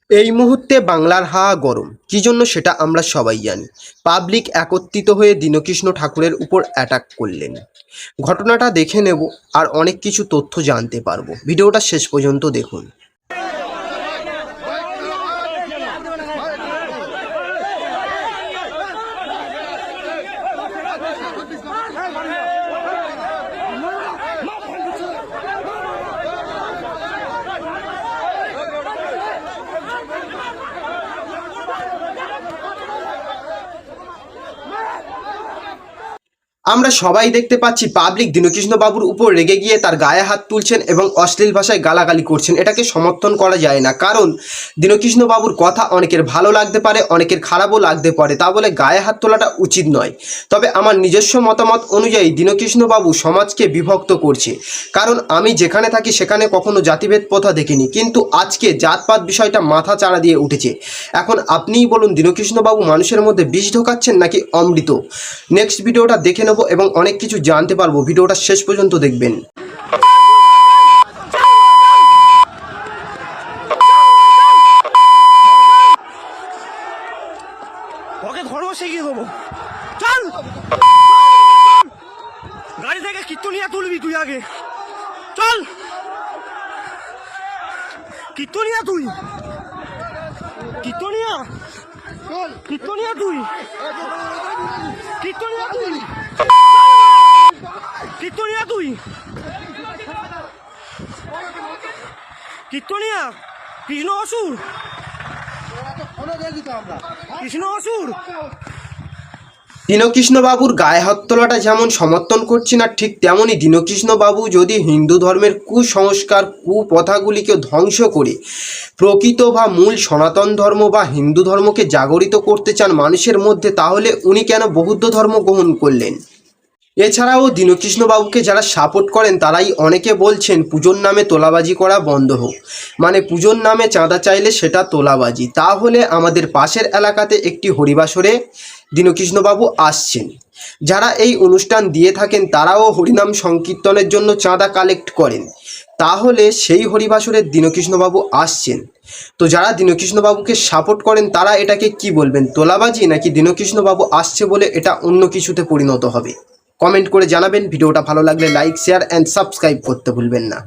এই মুহূর্তে বাংলার হাওয়া গরম, কী জন্য সেটা আমরা সবাই জানি। পাবলিক একত্রিত হয়ে দীনকৃষ্ণ ঠাকুরের উপর অ্যাটাক করলেন। ঘটনাটা দেখে নেব আর অনেক কিছু তথ্য জানতে পারবো। ভিডিওটা শেষ পর্যন্ত দেখুন। আমরা সবাই দেখতে পাচ্ছি পাবলিক দীনকৃষ্ণ বাবুর উপর রেগে গিয়ে তার গায়ে হাত তুলছেন এবং অশ্লীল ভাষায় গালাগালি করছেন। এটাকে সমর্থন করা যায় না, কারণ দীনকৃষ্ণ বাবুর কথা অনেকের ভালো লাগতে পারে, অনেকের খারাপও লাগতে পারে, তা বলে গায়ে হাত তোলাটা উচিত নয়। তবে আমার নিজস্ব মতামত অনুযায়ী দীনকৃষ্ণ বাবু সমাজকে বিভক্ত করছে, কারণ আমি যেখানে থাকি সেখানে কখনো জাতিভেদ প্রথা দেখিনি, কিন্তু আজকে জাতপাত বিষয়টা মাথা চাড়া দিয়ে উঠেছে। এখন আপনিই বলুন, দীনকৃষ্ণ বাবু মানুষের মধ্যে বিষ ঢোকাচ্ছেন নাকি অমৃত? নেক্সট ভিডিওটা দেখে নেব এবং অনেক কিছু জানতে পারবো। ভিডিওটা শেষ পর্যন্ত দেখবেন। ওকে ধর্ম শিখিয়ে দেবো। চল গাড়ি থেকে কীর্তনিয়া তুলবি তুই আগে। চল কীর্তনিয়া তুই, কীর্তনিয়া কীর্তনিয়া তুই, কীর্তনিয়া তুই, কীর্তনিয়া তুই, কীর্তনিয়া কৃষ্ণ অসুর, কৃষ্ণ অসুর। দীনকৃষ্ণ বাবুর গায়ে হাত তোলাটা যেমন সমর্থন করছি না, ঠিক তেমনই দীনকৃষ্ণ বাবু যদি হিন্দু ধর্মের কুসংস্কার কুপ্রথাগুলিকে ধ্বংস করে প্রকৃত বা মূল সনাতন ধর্ম বা হিন্দু ধর্মকে জাগরিত করতে চান মানুষের মধ্যে, তাহলে উনি কেন বৌদ্ধ ধর্ম গ্রহণ করলেন? এছাড়াও দীনকৃষ্ণ বাবুকে যারা সাপোর্ট করেন তারাই অনেকে বলছেন পুজোর নামে তোলাবাজি করা বন্ধ হোক, মানে পুজোর নামে চাঁদা চাইলে সেটা তোলাবাজি। তাহলে আমাদের পাশের এলাকাতে একটি হরিবাসরে দীনকৃষ্ণ বাবু আসছেন। যারা এই অনুষ্ঠান দিয়ে থাকেন তারাও হরিনাম সংকীর্তনের জন্য চাঁদা কালেক্ট করেন, তাহলে সেই হরিবাসরের দীনকৃষ্ণ বাবু আসছেন। তো যারা দীনকৃষ্ণ বাবুকে সাপোর্ট করেন তারা এটাকে কি বলবেন, তোলাবাজি নাকি দীনকৃষ্ণ বাবু আসছে বলে এটা অন্য কিছুতে পরিণত হবে? কমেন্ট করে জানাবেন। ভিডিওটা ভালো লাগলে লাইক, শেয়ার অ্যান্ড সাবস্ক্রাইব করতে ভুলবেন না।